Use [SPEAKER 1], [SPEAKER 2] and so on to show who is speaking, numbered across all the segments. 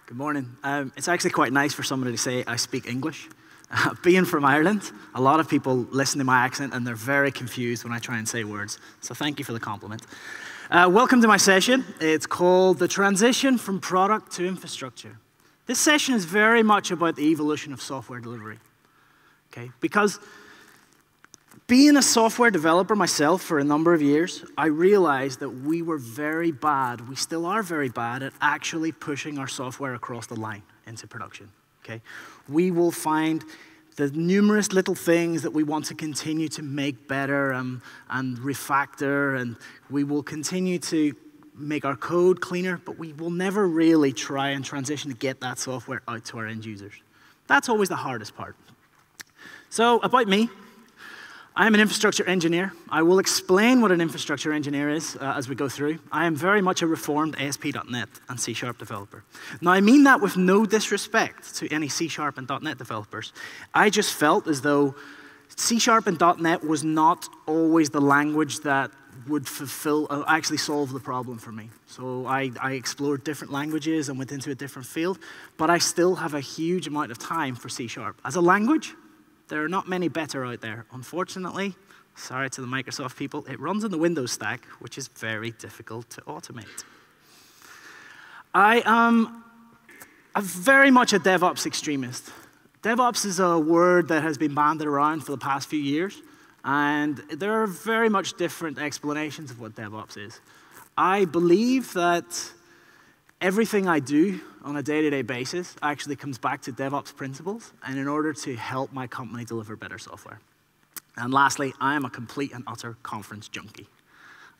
[SPEAKER 1] Good morning. It's actually quite nice for somebody to say I speak English. Being from Ireland, a lot of people listen to my accent and they're very confused when I try and say words. So thank you for the compliment. Welcome to my session. It's called The Transition from Product to Infrastructure. This session is very much about the evolution of software delivery. Okay? Because being a software developer myself for a number of years, I realized that we were very bad, we still are very bad at actually pushing our software across the line into production. Okay? We will find the numerous little things that we want to continue to make better and refactor, and we will continue to make our code cleaner, but we will never really try and transition to get that software out to our end users. That's always the hardest part. So about me, I'm an infrastructure engineer. I will explain what an infrastructure engineer is as we go through. I am very much a reformed ASP.NET and C# developer. Now, I mean that with no disrespect to any C# and .NET developers. I just felt as though C# and .NET was not always the language that would actually solve the problem for me. So I explored different languages and went into a different field, but I still have a huge amount of time for C#. As a language, there are not many better out there. Unfortunately, sorry to the Microsoft people, it runs in the Windows stack, which is very difficult to automate. I am very much a DevOps-Extremist. DevOps is a word that has been banded around for the past few years, and there are very much different explanations of what DevOps is. I believe that everything I do on a day-to-day basis actually comes back to DevOps principles, and in order to help my company deliver better software. And lastly, I am a complete and utter conference junkie.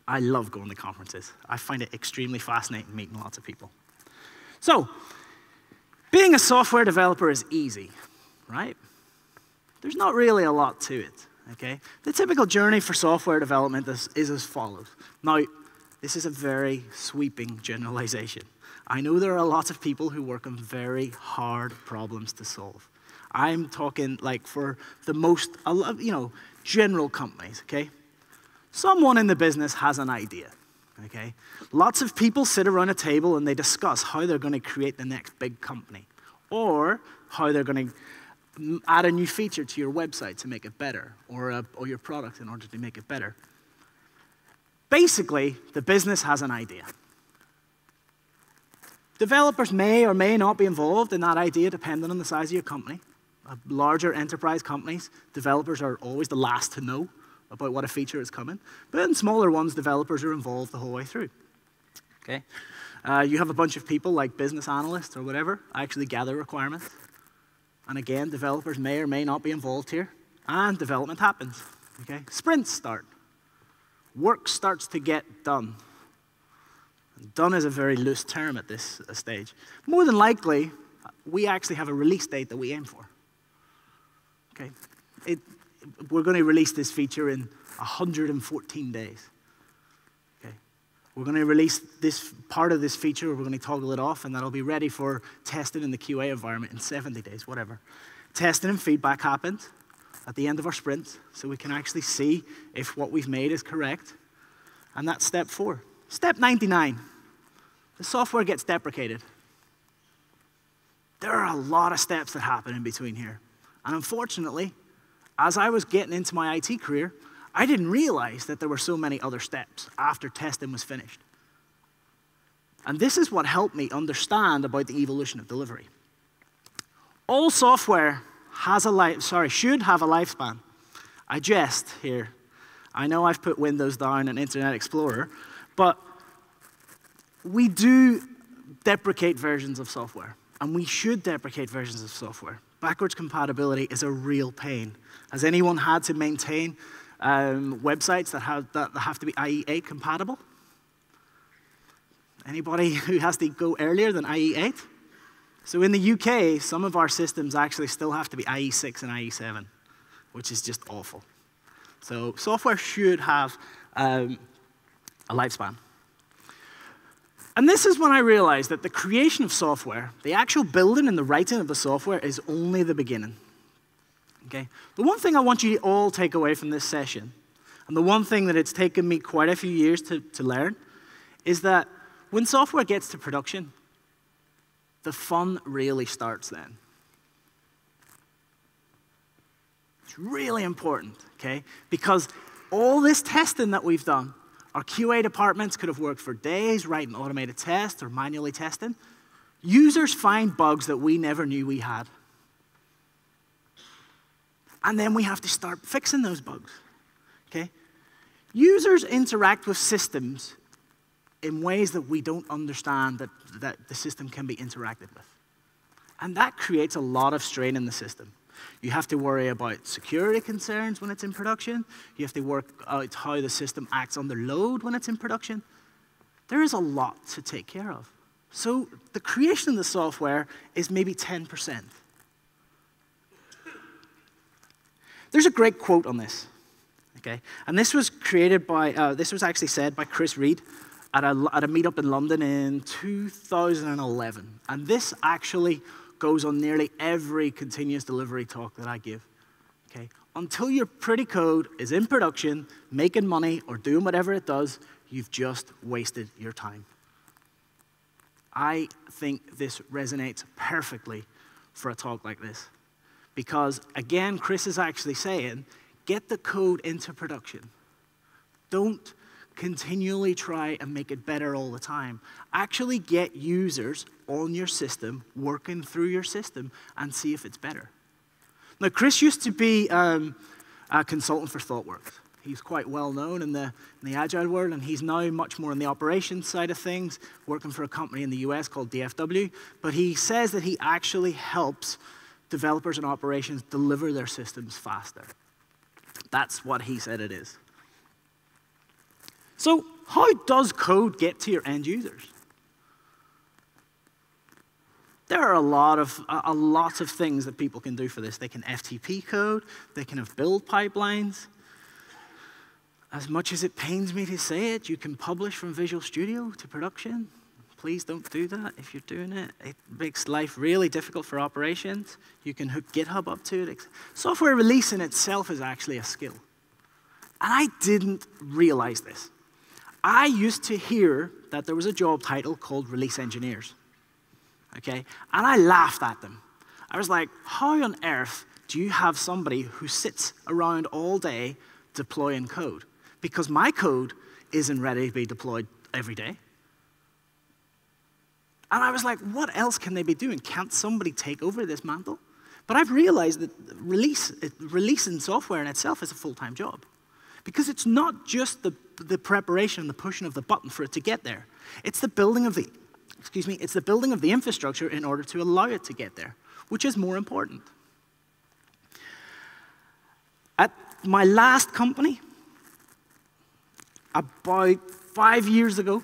[SPEAKER 1] I love going to conferences. I find it extremely fascinating meeting lots of people. So, being a software developer is easy, right? There's not really a lot to it, okay? The typical journey for software development is as follows. Now, this is a very sweeping generalization. I know there are lots of people who work on very hard problems to solve. I'm talking like for the most, general companies, okay? Someone in the business has an idea, okay? Lots of people sit around a table and they discuss how they're going to create the next big company, or how they're going to add a new feature to your website to make it better, or your product in order to make it better. Basically, the business has an idea. Developers may or may not be involved in that idea depending on the size of your company. Larger enterprise companies, developers are always the last to know about what a feature is coming. But in smaller ones, developers are involved the whole way through. Okay? You have a bunch of people like business analysts or whatever actually gather requirements. And again, developers may or may not be involved here. And development happens. Okay? Sprints start. Work starts to get done. Done is a very loose term at this stage. More than likely, we actually have a release date that we aim for. Okay? We're going to release this feature in 114 days. Okay? We're going to release this part of this feature, we're going to toggle it off, and that'll be ready for testing in the QA environment in 70 days, whatever. Testing and feedback happens at the end of our sprint, so we can actually see if what we've made is correct. And that's step 4. Step 99, the software gets deprecated. There are a lot of steps that happen in between here. And unfortunately, as I was getting into my IT career, I didn't realize that there were so many other steps after testing was finished. And this is what helped me understand about the evolution of delivery. All software has should have a lifespan. I jest here. I know I've put Windows down and Internet Explorer, but we do deprecate versions of software, and we should deprecate versions of software. Backwards compatibility is a real pain. Has anyone had to maintain websites that have to be IE8 compatible? Anybody who has to go earlier than IE8? So in the UK, some of our systems actually still have to be IE6 and IE7, which is just awful. So software should have a lifespan. And this is when I realized that the creation of software, the actual building and the writing of the software is only the beginning. Okay? The one thing I want you to all take away from this session, and the one thing that it's taken me quite a few years to learn, is that when software gets to production, the fun really starts then. It's really important, okay? Because all this testing that we've done, our QA departments could have worked for days writing automated tests or manually testing. Users find bugs that we never knew we had. And then we have to start fixing those bugs, okay? Users interact with systems in ways that we don't understand that the system can be interacted with. And that creates a lot of strain in the system. You have to worry about security concerns when it's in production. You have to work out how the system acts under load when it's in production. There is a lot to take care of. So the creation of the software is maybe 10%. There's a great quote on this, okay? And this was created by, this was actually said by Chris Reed at a meetup in London in 2011. And this actually goes on nearly every continuous delivery talk that I give, okay? Until your pretty code is in production, making money, or doing whatever it does, you've just wasted your time. I think this resonates perfectly for a talk like this. Because, again, Chris is actually saying, get the code into production. Don't continually try and make it better all the time. Actually get users on your system, working through your system, and see if it's better. Now, Chris used to be a consultant for ThoughtWorks. He's quite well known in the Agile world, and he's now much more on the operations side of things, working for a company in the US called DFW. But he says that he actually helps developers and operations deliver their systems faster. That's what he said it is. So how does code get to your end users? There are a lot of things that people can do for this. They can FTP code. They can have build pipelines. As much as it pains me to say it, you can publish from Visual Studio to production. Please don't do that if you're doing it. It makes life really difficult for operations. You can hook GitHub up to it. Software release in itself is actually a skill. And I didn't realize this. I used to hear that there was a job title called release engineers, okay? And I laughed at them. I was like, how on earth do you have somebody who sits around all day deploying code? Because my code isn't ready to be deployed every day. And I was like, what else can they be doing? Can't somebody take over this mantle? But I've realized that releasing software in itself is a full-time job. Because it's not just the preparation and the pushing of the button for it to get there. It's the building of the infrastructure in order to allow it to get there, which is more important. At my last company, about 5 years ago,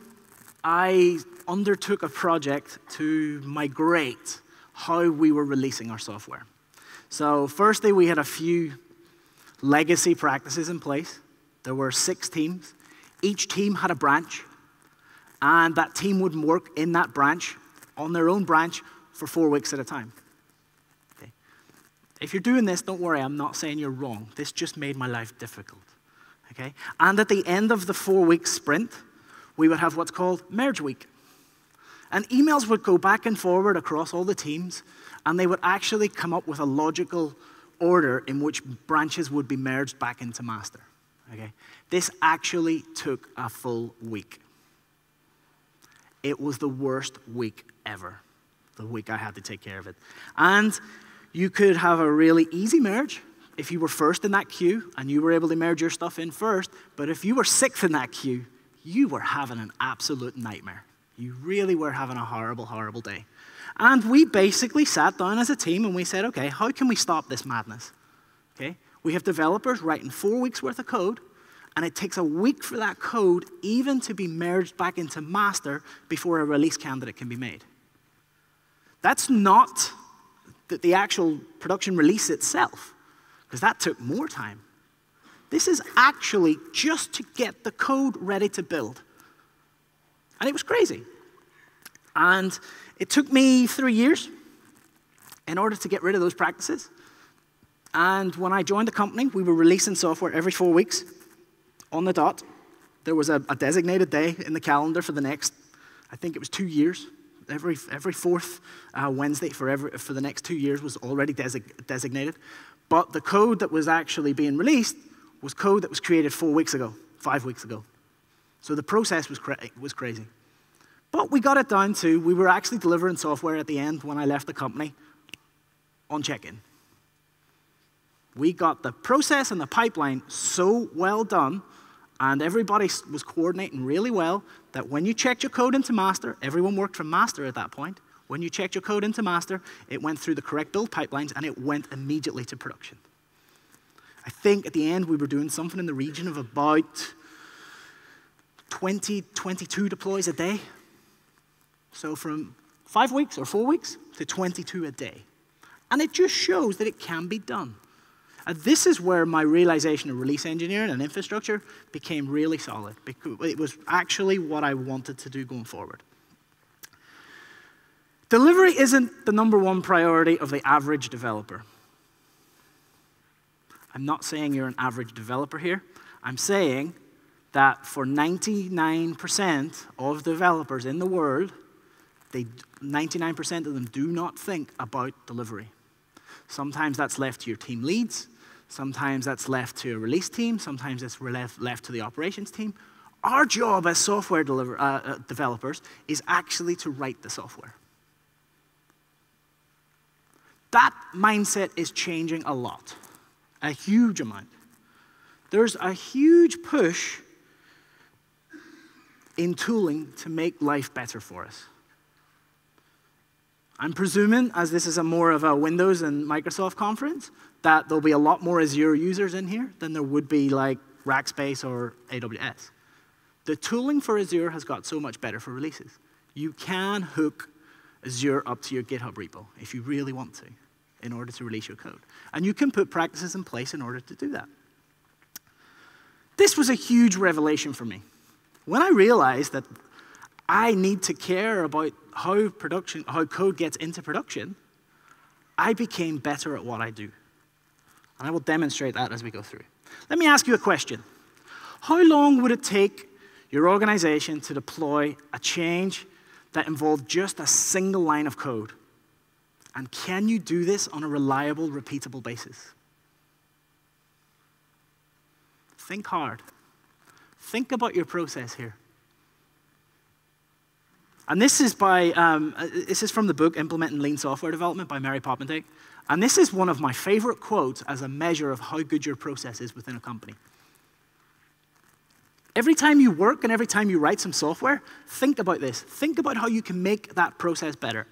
[SPEAKER 1] I undertook a project to migrate how we were releasing our software. So firstly, we had a few legacy practices in place. There were 6 teams. Each team had a branch, and that team would work in that branch, on their own branch, for 4 weeks at a time. Okay. If you're doing this, don't worry, I'm not saying you're wrong. This just made my life difficult. Okay? And at the end of the 4-week sprint, we would have what's called merge week. And emails would go back and forward across all the teams, and they would actually come up with a logical order in which branches would be merged back into master. Okay? This actually took a full week. It was the worst week ever, the week I had to take care of it. And you could have a really easy merge if you were first in that queue and you were able to merge your stuff in first, but if you were 6th in that queue, you were having an absolute nightmare. You really were having a horrible, horrible day. And we basically sat down as a team and we said, okay, how can we stop this madness? Okay? We have developers writing 4 weeks worth of code, and it takes a week for that code even to be merged back into master before a release candidate can be made. That's not the actual production release itself, because that took more time. This is actually just to get the code ready to build. And it was crazy. And it took me 3 years in order to get rid of those practices. And when I joined the company, we were releasing software every 4 weeks on the dot. There was a designated day in the calendar for the next, I think it was 2 years. Every fourth Wednesday for the next 2 years was already designated. But the code that was actually being released was code that was created 4 weeks ago, 5 weeks ago. So the process was crazy. But we got it down to, we were actually delivering software at the end when I left the company on check-in. We got the process and the pipeline so well done, and everybody was coordinating really well, that when you checked your code into master, everyone worked from master at that point. When you checked your code into master, it went through the correct build pipelines, and it went immediately to production. I think at the end, we were doing something in the region of about 20, 22 deploys a day. So from 5 weeks or 4 weeks to 22 a day. And it just shows that it can be done. And this is where my realization of release engineering and infrastructure became really solid, because it was actually what I wanted to do going forward. Delivery isn't the #1 priority of the average developer. I'm not saying you're an average developer here. I'm saying that for 99% of developers in the world, 99% of them do not think about delivery. Sometimes that's left to your team leads. Sometimes that's left to a release team. Sometimes it's left to the operations team. Our job as software developers is actually to write the software. That mindset is changing a lot, a huge amount. There's a huge push in tooling to make life better for us. I'm presuming, as this is more of a Windows and Microsoft conference, that there'll be a lot more Azure users in here than there would be like Rackspace or AWS. The tooling for Azure has got so much better for releases. You can hook Azure up to your GitHub repo if you really want to in order to release your code. And you can put practices in place in order to do that. This was a huge revelation for me. When I realized that I need to care about how code gets into production, I became better at what I do. And I will demonstrate that as we go through. Let me ask you a question. How long would it take your organization to deploy a change that involved just a single line of code? And can you do this on a reliable, repeatable basis? Think hard. Think about your process here. And this is from the book Implementing Lean Software Development by Mary Poppendieck. And this is one of my favorite quotes as a measure of how good your process is within a company. Every time you work and every time you write some software, think about this. Think about how you can make that process better.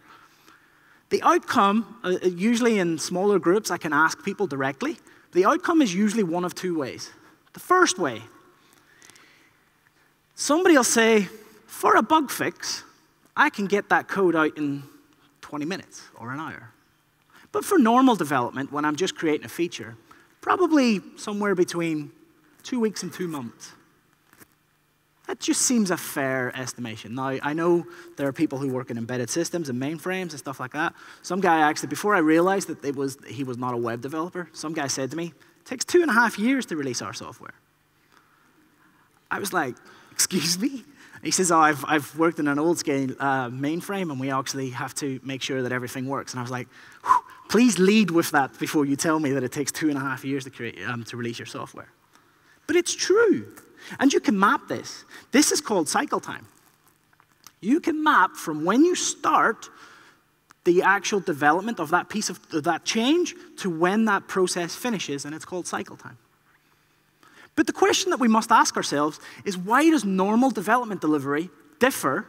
[SPEAKER 1] The outcome, usually in smaller groups, I can ask people directly. The outcome is usually one of two ways. The first way, somebody will say, for a bug fix, I can get that code out in 20 minutes or an hour. But for normal development, when I'm just creating a feature, probably somewhere between 2 weeks and 2 months. That just seems a fair estimation. Now, I know there are people who work in embedded systems and mainframes and stuff like that. Some guy actually, before I realized that he was not a web developer, some guy said to me, it takes 2.5 years to release our software. I was like, excuse me? He says, oh, I've worked in an old-scale mainframe, and we actually have to make sure that everything works. And I was like, please lead with that before you tell me that it takes 2.5 years to release your software. But it's true. And you can map this. This is called cycle time. You can map from when you start the actual development of that piece of that change to when that process finishes, and it's called cycle time. But the question that we must ask ourselves is, why does normal development delivery differ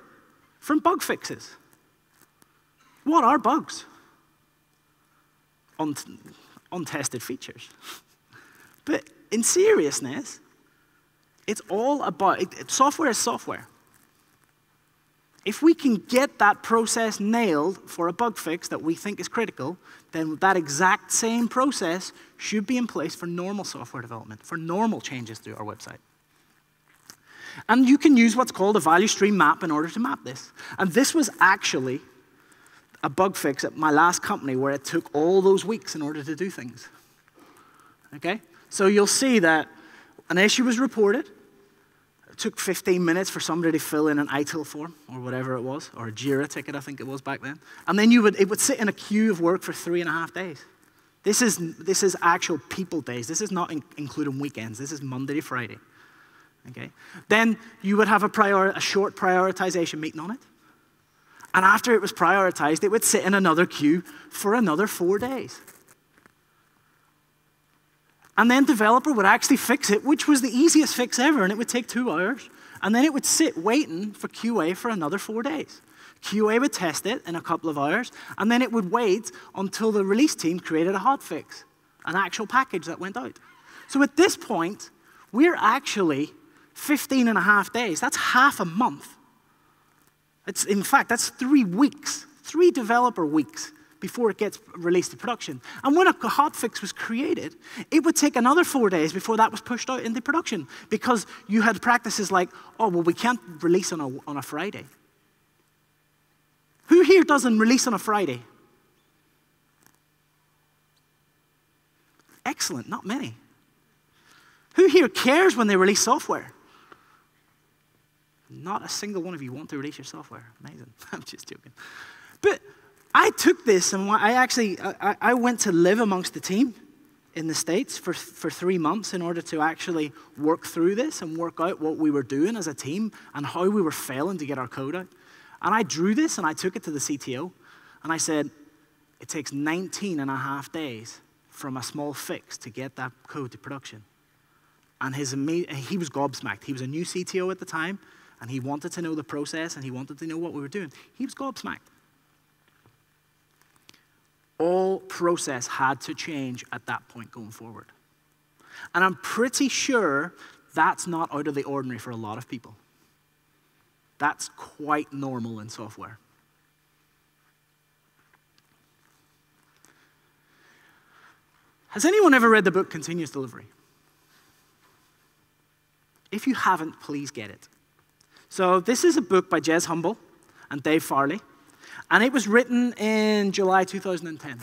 [SPEAKER 1] from bug fixes? What are bugs? Untested features. But in seriousness, it's all about, software is software. If we can get that process nailed for a bug fix that we think is critical, then that exact same process should be in place for normal software development, for normal changes to our website. And you can use what's called a value stream map in order to map this. And this was actually a bug fix at my last company where it took all those weeks in order to do things. Okay? So you'll see that an issue was reported, It took 15 minutes for somebody to fill in an ITIL form, or whatever it was, or a Jira ticket, I think it was back then. And then it would sit in a queue of work for 3.5 days. This is actual people days. This is not including weekends. This is Monday to Friday. Okay? Then you would have a short prioritization meeting on it. And after it was prioritized, it would sit in another queue for another 4 days. And then developer would actually fix it, which was the easiest fix ever, and it would take 2 hours. And then it would sit waiting for QA for another 4 days. QA would test it in a couple of hours, and then it would wait until the release team created a hotfix, an actual package that went out. So at this point, we're actually 15.5 days. That's half a month. In fact, that's 3 weeks, 3 developer weeks before it gets released to production. And when a hotfix was created, it would take another 4 days before that was pushed out into production, because you had practices like, oh, well, we can't release on a Friday. Who here doesn't release on a Friday? Excellent, not many. Who here cares when they release software? Not a single one of you want to release your software. Amazing. I'm just joking. But I took this and I went to live amongst the team in the States for 3 months in order to actually work through this and work out what we were doing as a team and how we were failing to get our code out. And I drew this and I took it to the CTO and I said, it takes 19.5 days from a small fix to get that code to production. And he was gobsmacked. He was a new CTO at the time, and he wanted to know the process, and he wanted to know what we were doing. He was gobsmacked. All process had to change at that point going forward. And I'm pretty sure that's not out of the ordinary for a lot of people. That's quite normal in software. Has anyone ever read the book Continuous Delivery? If you haven't, please get it. So this is a book by Jez Humble and Dave Farley, and it was written in July 2010.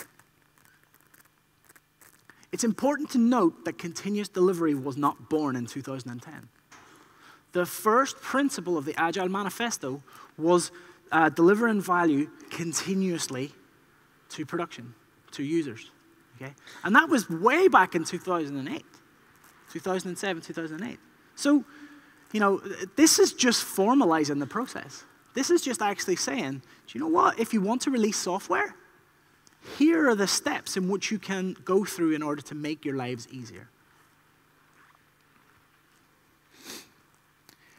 [SPEAKER 1] It's important to note that continuous delivery was not born in 2010. The first principle of the Agile Manifesto was delivering value continuously to production, to users. Okay? And that was way back in 2008, 2007, 2008. So, this is just formalizing the process. This is just actually saying, do you know what? If you want to release software, here are the steps in which you can go through in order to make your lives easier.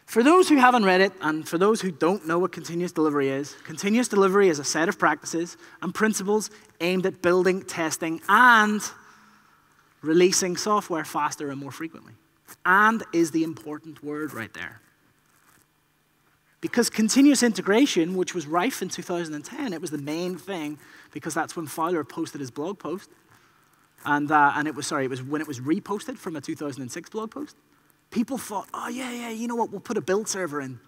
[SPEAKER 1] For those who haven't read it, and for those who don't know what continuous delivery is a set of practices and principles aimed at building, testing, and releasing software faster and more frequently. And is the important word right there. Because continuous integration, which was rife in 2010, it was the main thing, because that's when Fowler posted his blog post. And it was when it was reposted from a 2006 blog post. People thought, oh, yeah, you know what? We'll put a build server in.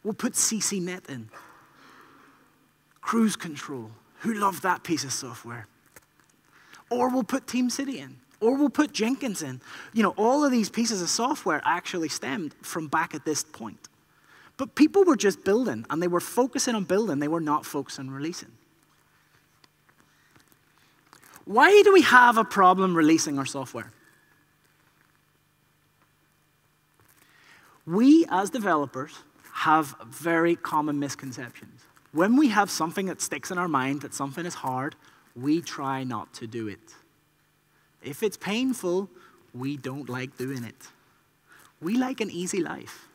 [SPEAKER 1] We'll put CCNet in. Cruise control. Who loved that piece of software? Or we'll put TeamCity in. Or we'll put Jenkins in. All of these pieces of software actually stemmed from back at this point. But people were just building, and they were focusing on building. They were not focusing on releasing. Why do we have a problem releasing our software? We, as developers, have very common misconceptions. When we have something that sticks in our mind, that something is hard, we try not to do it. If it's painful, we don't like doing it. We like an easy life,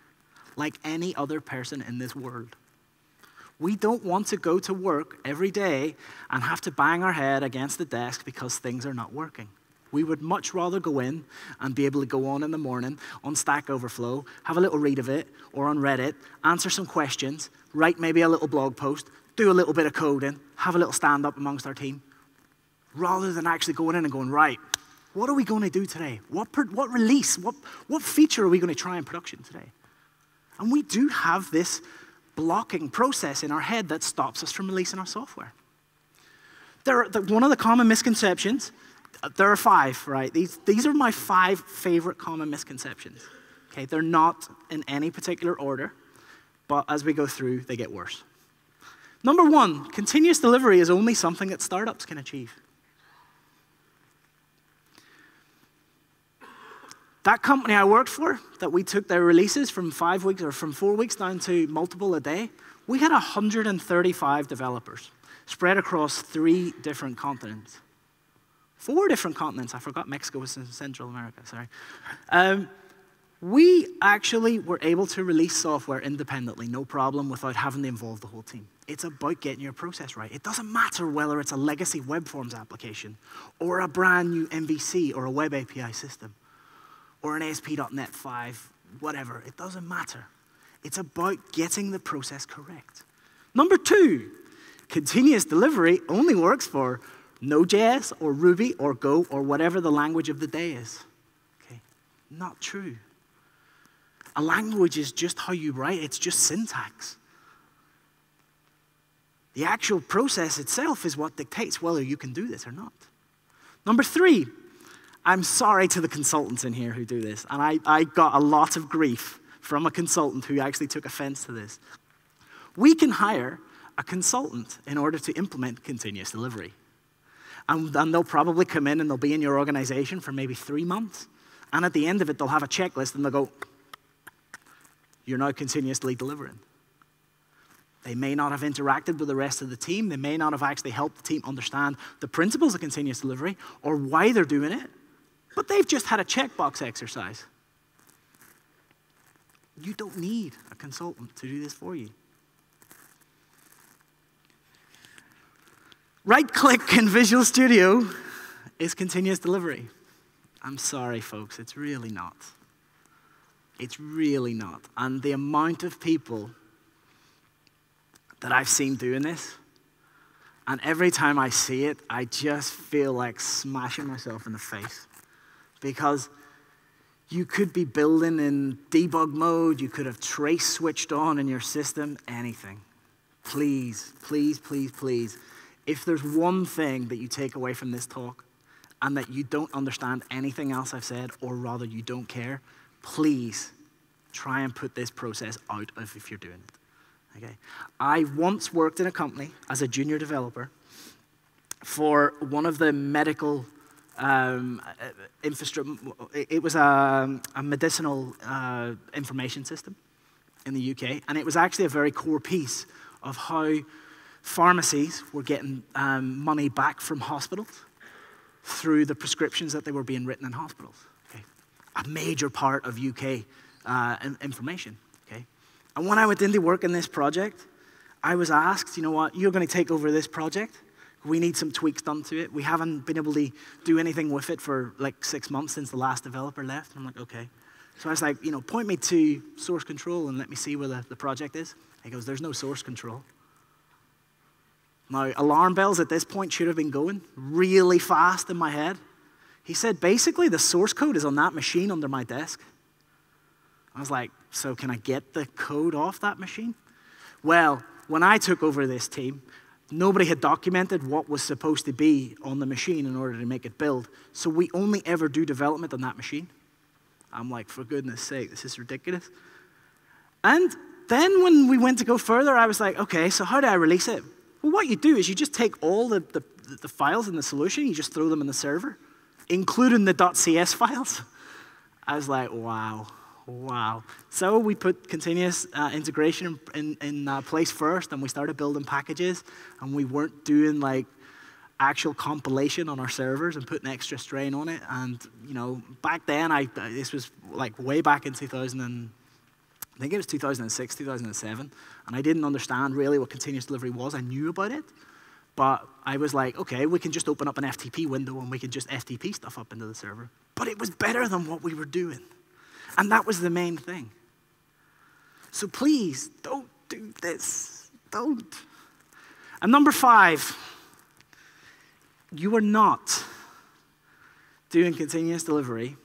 [SPEAKER 1] like any other person in this world. We don't want to go to work every day and have to bang our head against the desk because things are not working. We would much rather go in and be able to go on in the morning on Stack Overflow, have a little read of it, or on Reddit, answer some questions, write maybe a little blog post, do a little bit of coding, have a little stand-up amongst our team, rather than actually going in and going, right, what are we going to do today? What release, what feature are we going to try in production today? And we do have this blocking process in our head that stops us from releasing our software. One of the common misconceptions, there are 5, right? These are my 5 favorite common misconceptions. Okay, they're not in any particular order, but as we go through, they get worse. Number one, continuous delivery is only something that startups can achieve. That company I worked for, that we took their releases from 5 weeks or from 4 weeks down to multiple a day, we had 135 developers spread across 3 different continents. 4 different continents. I forgot Mexico was in Central America, sorry. We actually were able to release software independently, no problem, without having to involve the whole team. It's about getting your process right. It doesn't matter whether it's a legacy web forms application or a brand new MVC or a web API system or an ASP.NET 5, whatever. It doesn't matter. It's about getting the process correct. Number 2, continuous delivery only works for NodeJS or Ruby or Go or whatever the language of the day is. Okay? Not true. A language is just how you write. It's just syntax. The actual process itself is what dictates whether you can do this or not. Number 3, I'm sorry to the consultants in here who do this, and I got a lot of grief from a consultant who actually took offense to this. We can hire a consultant in order to implement continuous delivery. And they'll probably come in and they'll be in your organization for maybe 3 months, and at the end of it, they'll have a checklist and they'll go, you're now continuously delivering. They may not have interacted with the rest of the team. They may not have actually helped the team understand the principles of continuous delivery or why they're doing it, but they've just had a checkbox exercise. You don't need a consultant to do this for you. Right-click in Visual Studio is continuous delivery. I'm sorry, folks, it's really not. It's really not. And the amount of people that I've seen doing this, and every time I see it, I just feel like smashing myself in the face. Because you could be building in debug mode, you could have trace switched on in your system, anything. Please, please, please, please. If there's one thing that you take away from this talk, and that you don't understand anything else I've said, or rather you don't care, please try and put this process out of if you're doing it. Okay? I once worked in a company as a junior developer for one of the medical infrastructure. It was a medicinal information system in the UK, and it was actually a very core piece of how pharmacies were getting money back from hospitals through the prescriptions that they were being written in hospitals. Okay? A major part of UK information. Okay? And when I went into work in this project, I was asked, you know what, you're going to take over this project. We need some tweaks done to it. We haven't been able to do anything with it for like 6 months since the last developer left. And I'm like, okay. So I was like, you know, point me to source control and let me see where the project is. He goes, there's no source control. Now, alarm bells at this point should have been going really fast in my head. He said, basically, the source code is on that machine under my desk. I was like, so can I get the code off that machine? Well, when I took over this team, nobody had documented what was supposed to be on the machine in order to make it build. So we only ever do development on that machine. I'm like, for goodness sake, this is ridiculous. And then when we went to go further, I was like, okay, so how do I release it? Well, what you do is you just take all the files in the solution, you just throw them in the server, including the .cs files. I was like, wow. Wow. So we put continuous integration in place first, and we started building packages, and we weren't doing like actual compilation on our servers and putting extra strain on it. And you know, back then, this was like way back in 2000, and I think it was 2006, 2007, and I didn't understand really what continuous delivery was. I knew about it, but I was like, okay, we can just open up an FTP window and we can just FTP stuff up into the server. But it was better than what we were doing. And that was the main thing. So please, don't do this. Don't. And number 5, you are not doing continuous delivery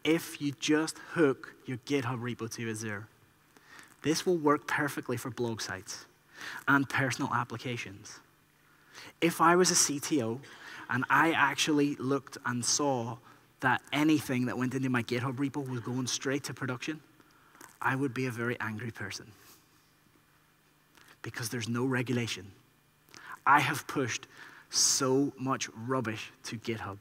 [SPEAKER 1] if you just hook your GitHub repo to Azure. This will work perfectly for blog sites and personal applications. If I was a CTO and I actually looked and saw that anything that went into my GitHub repo was going straight to production, I would be a very angry person because there's no regulation. I have pushed so much rubbish to GitHub.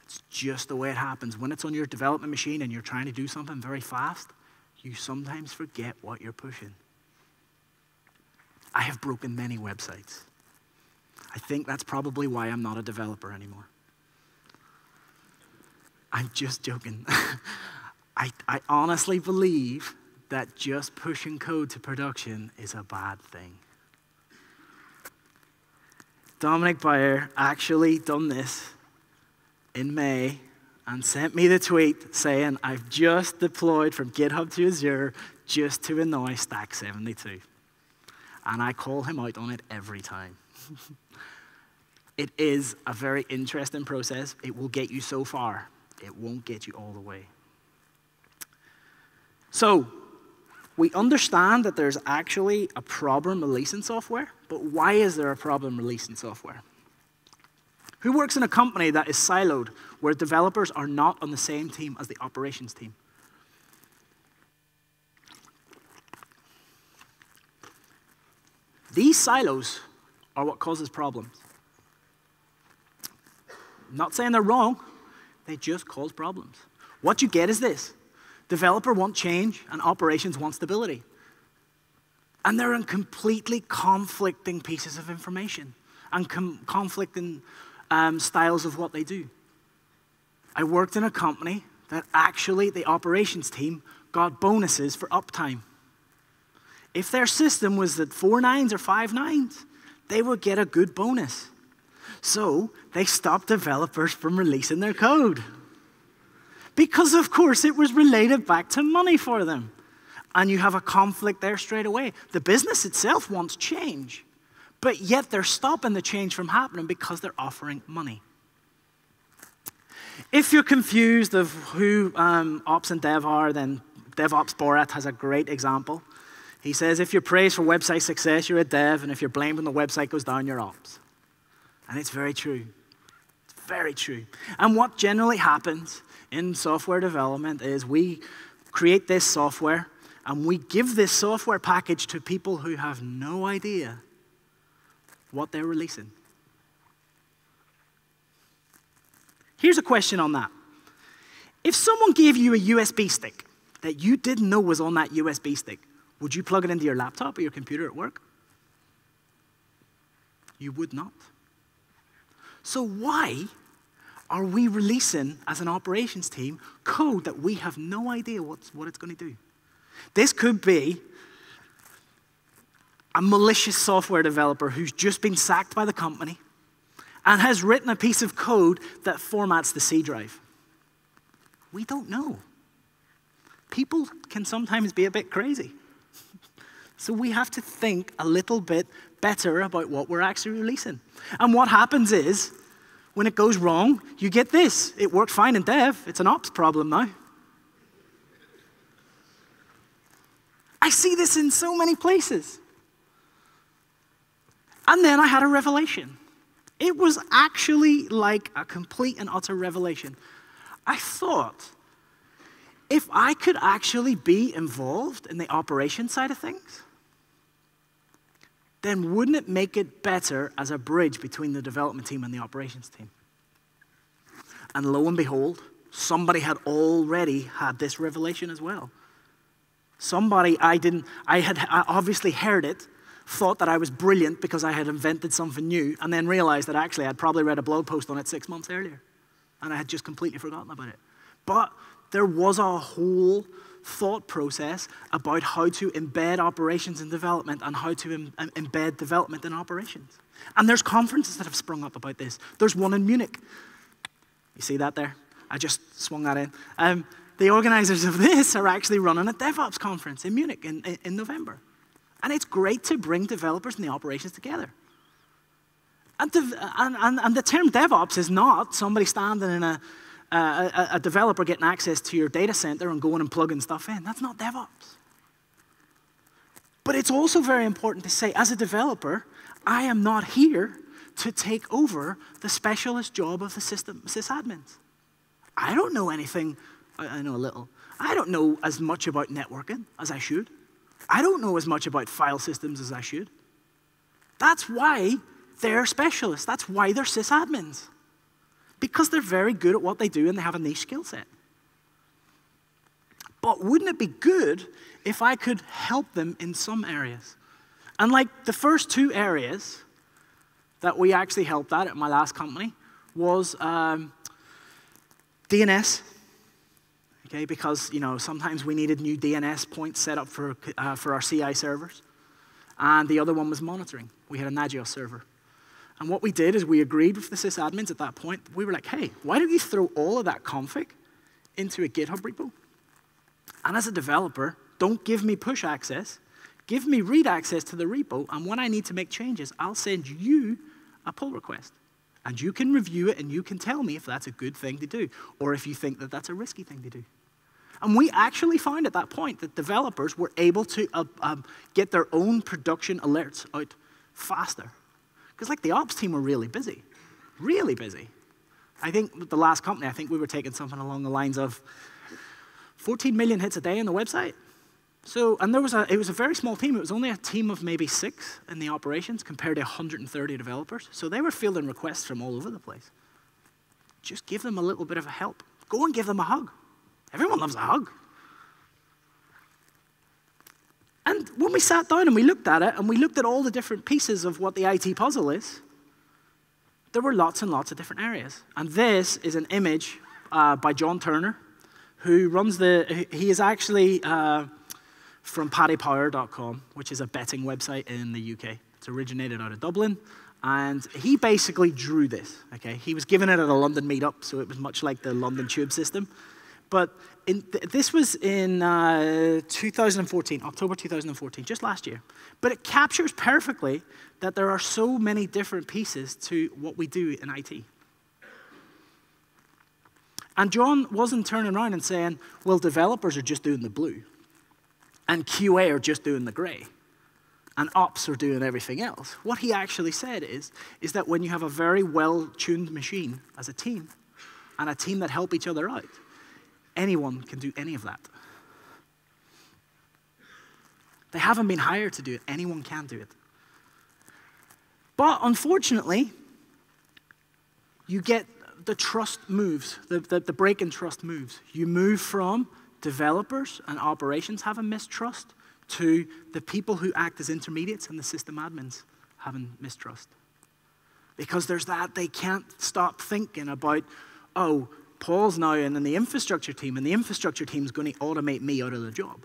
[SPEAKER 1] It's just the way it happens. When it's on your development machine and you're trying to do something very fast, you sometimes forget what you're pushing. I have broken many websites. I think that's probably why I'm not a developer anymore. I'm just joking. I honestly believe that just pushing code to production is a bad thing. Dominic Bayer actually done this in May and sent me the tweet saying, I've just deployed from GitHub to Azure just to annoy Stack 72. And I call him out on it every time. It is a very interesting process. It will get you so far. It won't get you all the way. So, we understand that there's actually a problem releasing software, but why is there a problem releasing software? Who works in a company that is siloed, where developers are not on the same team as the operations team? These silos are what causes problems. I'm not saying they're wrong, they just cause problems. What you get is this. Developer wants change and operations want stability. And they're in completely conflicting pieces of information and conflicting styles of what they do. I worked in a company that actually the operations team got bonuses for uptime. If their system was at 4 nines or 5 nines, they would get a good bonus. So they stopped developers from releasing their code. Because, of course, it was related back to money for them. And you have a conflict there straight away. The business itself wants change, but yet they're stopping the change from happening because they're offering money. If you're confused of who ops and dev are, then DevOps Borat has a great example. He says, if you're praised for website success, you're a dev, and if you're blamed when the website goes down, you're ops. And it's very true. It's very true. And what generally happens in software development is we create this software and we give this software package to people who have no idea what they're releasing. Here's a question on that. If someone gave you a USB stick that you didn't know was on that USB stick, would you plug it into your laptop or your computer at work? You would not. So why are we releasing, as an operations team, code that we have no idea what it's going to do? This could be a malicious software developer who's just been sacked by the company and has written a piece of code that formats the C drive. We don't know. People can sometimes be a bit crazy. So we have to think a little bit better about what we're actually releasing. And what happens is, when it goes wrong, you get this. It worked fine in dev. It's an ops problem now. I see this in so many places. And then I had a revelation. It was actually like a complete and utter revelation. I thought, if I could actually be involved in the operation side of things, then wouldn't it make it better as a bridge between the development team and the operations team? And lo and behold, somebody had already had this revelation as well. Somebody I obviously heard it, thought that I was brilliant because I had invented something new, and then realized that actually I'd probably read a blog post on it 6 months earlier. And I had just completely forgotten about it. But there was a whole thought process about how to embed operations in development and how to embed development in operations. And there's conferences that have sprung up about this. There's one in Munich. You see that there? I just swung that in. The organizers of this are actually running a DevOps conference in Munich in November. And it's great to bring developers and the operations together. And the term DevOps is not somebody standing in a developer getting access to your data center and going and plugging stuff in. That's not DevOps. But it's also very important to say, as a developer, I am not here to take over the specialist job of the system, SysAdmins. I don't know anything. I know a little. I don't know as much about networking as I should. I don't know as much about file systems as I should. That's why they're specialists. That's why they're sysadmins. Because they're very good at what they do and they have a niche skill set. But wouldn't it be good if I could help them in some areas? And like the first 2 areas that we actually helped at my last company was DNS. Okay, because sometimes we needed new DNS points set up for our CI servers. And the other one was monitoring. We had a NodeJS server. And what we did is we agreed with the sysadmins at that point. We were like, hey, why don't you throw all of that config into a GitHub repo? And as a developer, don't give me push access. Give me read access to the repo. And when I need to make changes, I'll send you a pull request. And you can review it and you can tell me if that's a good thing to do or if you think that that's a risky thing to do. And we actually found at that point that developers were able to get their own production alerts out faster. Because like the ops team were really busy. Really busy. I think with the last company, I think we were taking something along the lines of 14 million hits a day on the website. So, and it was a very small team. It was only a team of maybe 6 in the operations compared to 130 developers. So they were fielding requests from all over the place. Just give them a little bit of a help. Go and give them a hug. Everyone loves a hug. And when we sat down and we looked at it, and we looked at all the different pieces of what the IT puzzle is, there were lots and lots of different areas. And this is an image by John Turner, who runs he is actually from paddypower.com, which is a betting website in the UK. It's originated out of Dublin. And he basically drew this, okay? He was given it at a London meetup, so it was much like the London tube system. But this was in 2014, October 2014, just last year. But it captures perfectly that there are so many different pieces to what we do in IT. And John wasn't turning around and saying, well, developers are just doing the blue, and QA are just doing the gray, and ops are doing everything else. What he actually said is that when you have a very well-tuned machine as a team, and a team that help each other out, anyone can do any of that. They haven't been hired to do it. Anyone can do it. But unfortunately, you get the trust moves, the break in trust moves. You move from developers and operations having mistrust to the people who act as intermediates and the system admins having mistrust. Because there's that, they can't stop thinking about, oh, Paul's now in the infrastructure team, and the infrastructure team is going to automate me out of the job.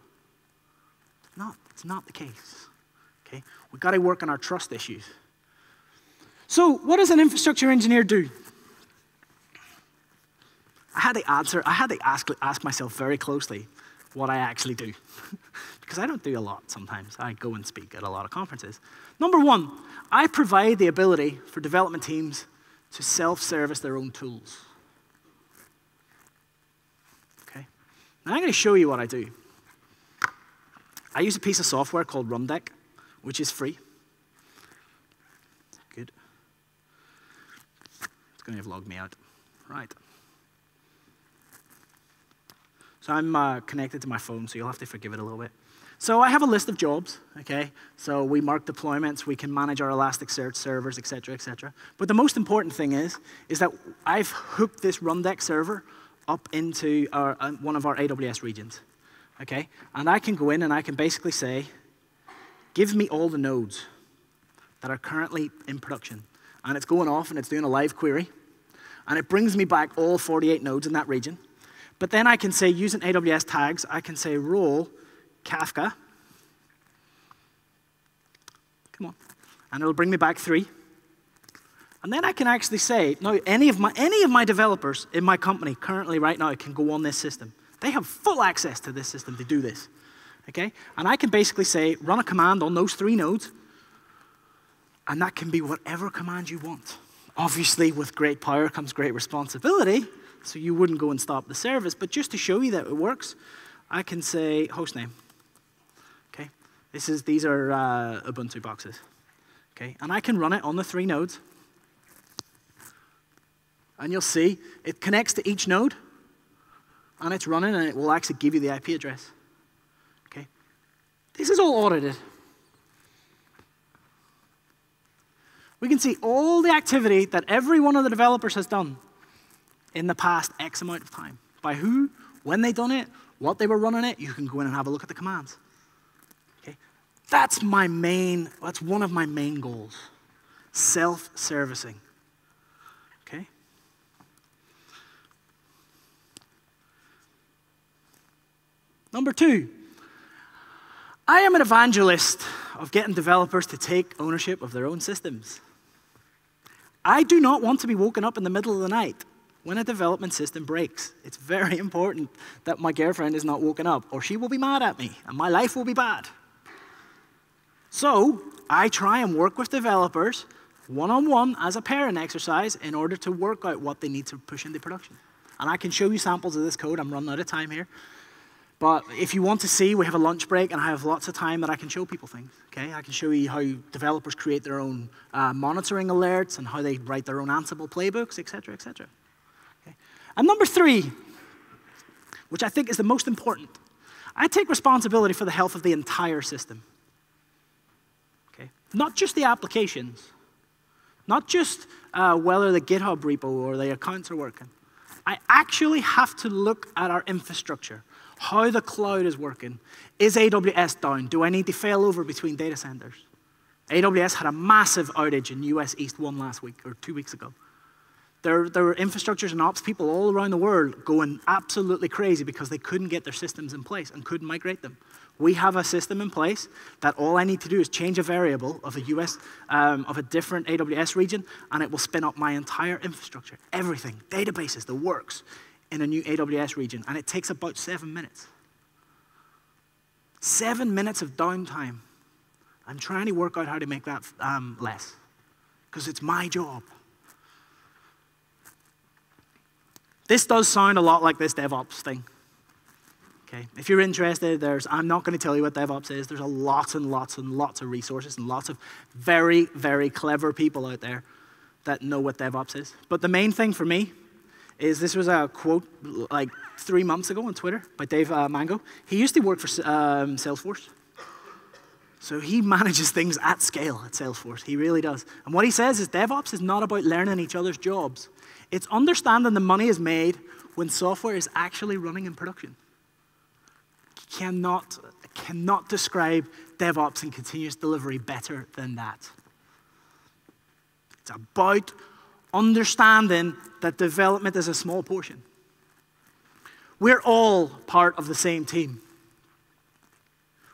[SPEAKER 1] It's not the case. Okay? We've got to work on our trust issues. So what does an infrastructure engineer do? I had to ask myself very closely what I actually do. Because I don't do a lot sometimes. I go and speak at a lot of conferences. Number 1, I provide the ability for development teams to self-service their own tools. Okay? Now I'm going to show you what I do. I use a piece of software called Rundeck, which is free. Good. It's going to have logged me out. Right. So I'm connected to my phone, so you'll have to forgive it a little bit. So I have a list of jobs, okay? So we mark deployments, we can manage our Elasticsearch servers, et cetera, et cetera. But the most important thing is that I've hooked this Rundeck server up into one of our AWS regions, okay? And I can go in and I can basically say, give me all the nodes that are currently in production. And it's going off and it's doing a live query. And it brings me back all 48 nodes in that region. But then I can say, using AWS tags, I can say role Kafka. Come on. And it'll bring me back 3. And then I can actually say, no, any of my developers in my company currently right now can go on this system. They have full access to this system to do this. Okay? And I can basically say, run a command on those 3 nodes, and that can be whatever command you want. Obviously, with great power comes great responsibility. So you wouldn't go and stop the service, but just to show you that it works, I can say hostname. Okay, these are Ubuntu boxes. Okay, and I can run it on the 3 nodes, and you'll see it connects to each node, and it's running, and it will actually give you the IP address. Okay? This is all audited. We can see all the activity that every one of the developers has done in the past X amount of time. By who, when they done it, what they were running it. You can go in and have a look at the commands. Okay? That's one of my main goals. Self-servicing. Okay? Number 2, I am an evangelist of getting developers to take ownership of their own systems. I do not want to be woken up in the middle of the night when a development system breaks. It's very important that my girlfriend is not woken up, or she will be mad at me, and my life will be bad. So I try and work with developers one-on-one as a pairing exercise in order to work out what they need to push into production. And I can show you samples of this code. I'm running out of time here. But if you want to see, we have a lunch break, and I have lots of time that I can show people things. Okay? I can show you how developers create their own monitoring alerts and how they write their own Ansible playbooks, et cetera, et cetera. Okay? And number 3, which I think is the most important, I take responsibility for the health of the entire system. Okay? Not just the applications, not just whether the GitHub repo or the accounts are working. I actually have to look at our infrastructure. How the cloud is working. Is AWS down? Do I need to fail over between data centers? AWS had a massive outage in US East 1 last week, or 2 weeks ago. There were infrastructures and ops people all around the world going absolutely crazy because they couldn't get their systems in place and couldn't migrate them. We have a system in place that all I need to do is change a variable of a different AWS region, and it will spin up my entire infrastructure, everything, databases, the works, in a new AWS region, and it takes about 7 minutes. 7 minutes of downtime. I'm trying to work out how to make that less, because it's my job. This does sound a lot like this DevOps thing. Okay? If you're interested, I'm not going to tell you what DevOps is. There's lots and lots and lots of resources and lots of very, very clever people out there that know what DevOps is. But the main thing for me is this was a quote like 3 months ago on Twitter by Dave Mango. He used to work for Salesforce. So he manages things at scale at Salesforce. He really does. And what he says is DevOps is not about learning each other's jobs. It's understanding the money is made when software is actually running in production. Cannot describe DevOps and continuous delivery better than that. It's about understanding that development is a small portion. We're all part of the same team.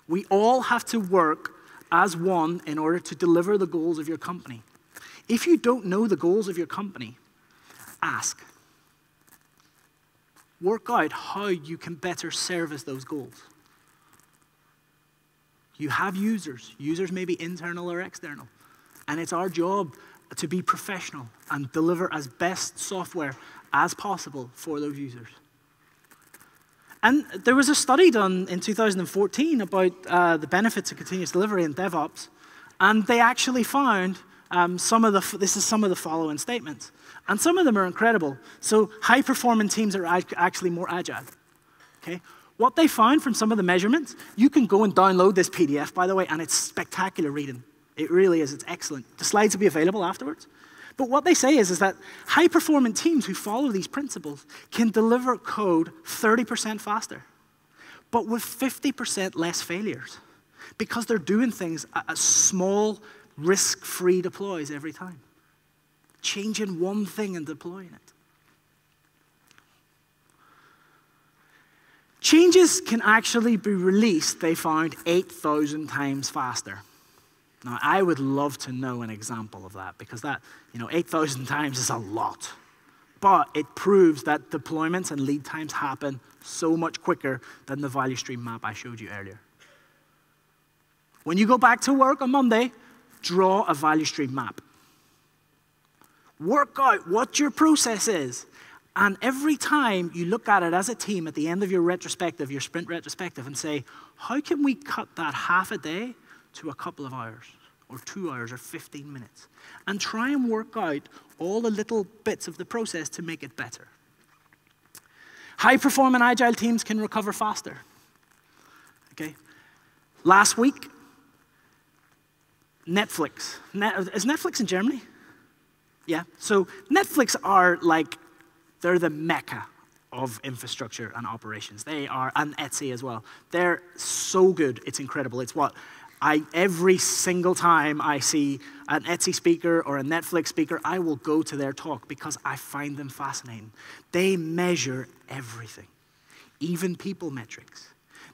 [SPEAKER 1] We all have to work as one in order to deliver the goals of your company. If you don't know the goals of your company, ask. Work out how you can better service those goals. You have users. Users may be internal or external. And it's our job to be professional and deliver as best software as possible for those users. And there was a study done in 2014 about the benefits of continuous delivery in DevOps, and they actually found some of the following statements. And some of them are incredible. So high-performing teams are actually more agile. Okay? What they found from some of the measurements, you can go and download this PDF, by the way, and it's spectacular reading. It really is. It's excellent. The slides will be available afterwards. But what they say is that high-performing teams who follow these principles can deliver code 30% faster, but with 50% less failures, because they're doing things at small, risk-free deploys every time. Changing one thing and deploying it. Changes can actually be released, they found, 8,000 times faster. Now, I would love to know an example of that, because that, 8,000 times is a lot. But it proves that deployments and lead times happen so much quicker than the value stream map I showed you earlier. When you go back to work on Monday, draw a value stream map. Work out what your process is. And every time you look at it as a team at the end of your retrospective, your sprint retrospective, and say, how can we cut that half a day to a couple of hours, or 2 hours, or 15 minutes? And try and work out all the little bits of the process to make it better. High-performing agile teams can recover faster. Okay. Last week, Netflix. Is Netflix in Germany? Yeah. So Netflix are like, they're the mecca of infrastructure and operations. They are, and Etsy as well. They're so good, it's incredible. It's what every single time I see an Etsy speaker or a Netflix speaker, I will go to their talk because I find them fascinating. They measure everything, even people metrics.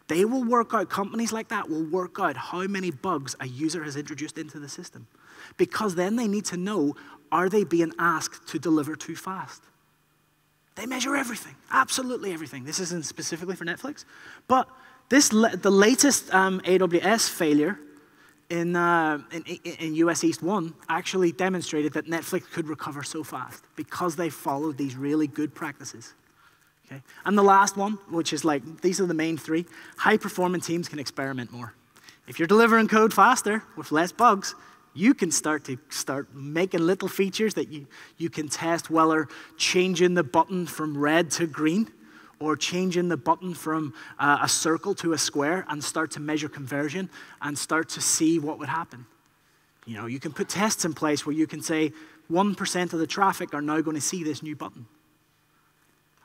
[SPEAKER 1] They will work out, companies like that will work out how many bugs a user has introduced into the system. Because then they need to know, are they being asked to deliver too fast? They measure everything, absolutely everything. This isn't specifically for Netflix, but the latest AWS failure in US East 1 actually demonstrated that Netflix could recover so fast because they followed these really good practices. Okay? And the last one, which is like, these are the main three, high-performing teams can experiment more. If you're delivering code faster with less bugs, you can start making little features that you can test, whether changing the button from red to green, or changing the button from a circle to a square, and start to measure conversion and start to see what would happen. You know, you can put tests in place where you can say 1% of the traffic are now going to see this new button.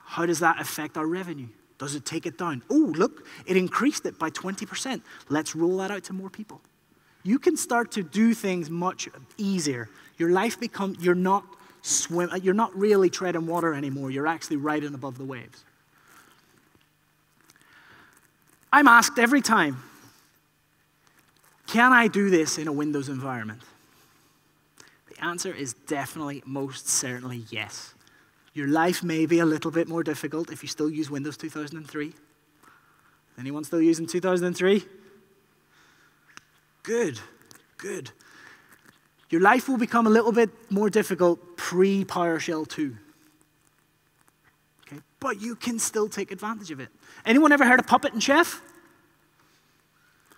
[SPEAKER 1] How does that affect our revenue? Does it take it down? Oh, look, it increased it by 20%. Let's roll that out to more people. You can start to do things much easier. Your life becomes, you're not really treading water anymore. You're actually riding above the waves. I'm asked every time, can I do this in a Windows environment? The answer is definitely, most certainly, yes. Your life may be a little bit more difficult if you still use Windows 2003. Anyone still using 2003? Good, good. Your life will become a little bit more difficult pre-PowerShell 2. Okay? But you can still take advantage of it. Anyone ever heard of Puppet and Chef?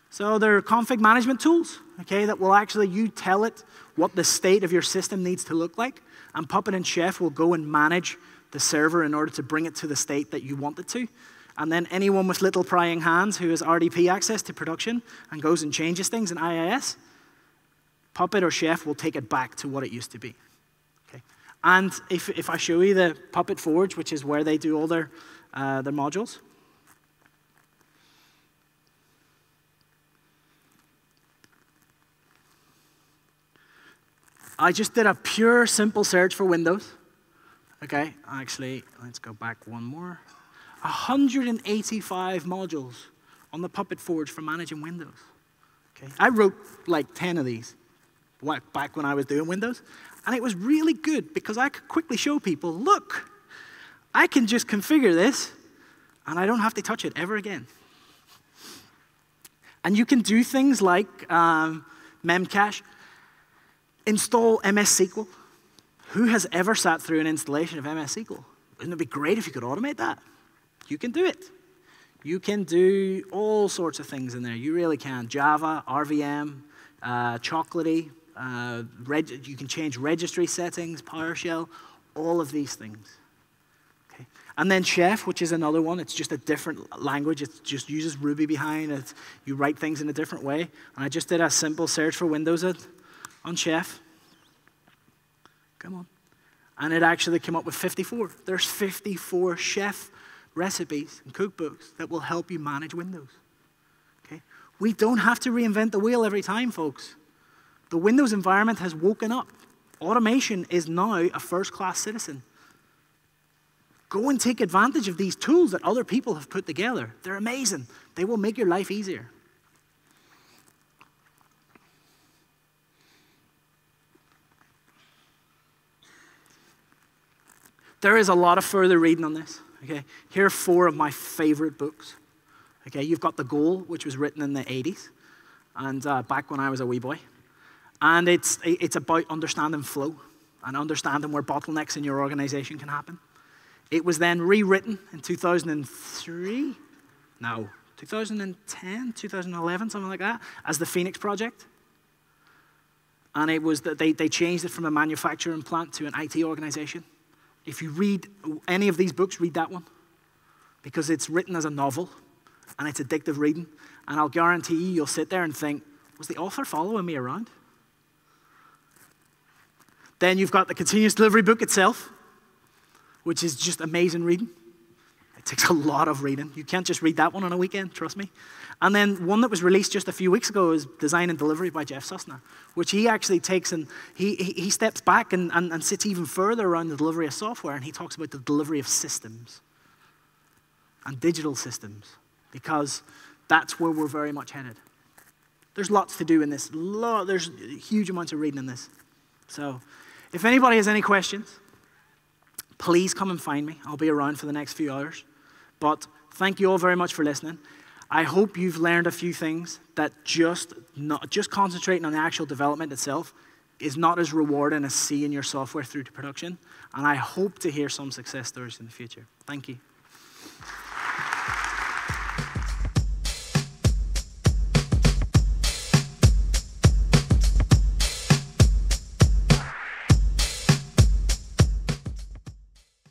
[SPEAKER 1] So they're config management tools, okay, that will actually, you tell it what the state of your system needs to look like, and Puppet and Chef will go and manage the server in order to bring it to the state that you want it to. And then anyone with little prying hands who has RDP access to production and goes and changes things in IIS, Puppet or Chef will take it back to what it used to be. Okay? And if I show you the Puppet Forge, which is where they do all their modules, I just did a pure, simple search for Windows. Okay, actually, let's go back one more. 185 modules on the Puppet Forge for managing Windows. Okay, I wrote like 10 of these back when I was doing Windows, and it was really good because I could quickly show people, look, I can just configure this, and I don't have to touch it ever again. And you can do things like memcache, install MS SQL. Who has ever sat through an installation of MS SQL? Wouldn't it be great if you could automate that? You can do it. You can do all sorts of things in there. You really can. Java, RVM, Chocolatey, you can change registry settings, PowerShell, all of these things. Okay. And then Chef, which is another one. It's just a different language. It just uses Ruby behind it. You write things in a different way. And I just did a simple search for Windows on Chef. Come on. And it actually came up with 54. There's 54 Chef recipes and cookbooks that will help you manage Windows. Okay? We don't have to reinvent the wheel every time, folks. The Windows environment has woken up. Automation is now a first-class citizen. Go and take advantage of these tools that other people have put together. They're amazing. They will make your life easier. There is a lot of further reading on this. Okay, here are 4 of my favorite books. Okay, you've got The Goal, which was written in the 80s, and back when I was a wee boy. And it's about understanding flow and understanding where bottlenecks in your organization can happen. It was then rewritten in 2003, no, 2010, 2011, something like that, as the Phoenix Project. And it was that they changed it from a manufacturing plant to an IT organization. If you read any of these books, read that one. because it's written as a novel, and it's addictive reading. And I'll guarantee you, you'll sit there and think, was the author following me around? Then you've got the continuous delivery book itself, which is just amazing reading. It takes a lot of reading. You can't just read that one on a weekend, trust me. And then one that was released just a few weeks ago is Design and Delivery by Jeff Sussner, which he actually takes and he steps back and sits even further around the delivery of software, and he talks about the delivery of systems and digital systems, because that's where we're very much headed. There's lots to do in this. There's huge amounts of reading in this. So if anybody has any questions, please come and find me. I'll be around for the next few hours. But thank you all very much for listening. I hope you've learned a few things that just concentrating on the actual development itself is not as rewarding as seeing your software through to production. And I hope to hear some success stories in the future. Thank you.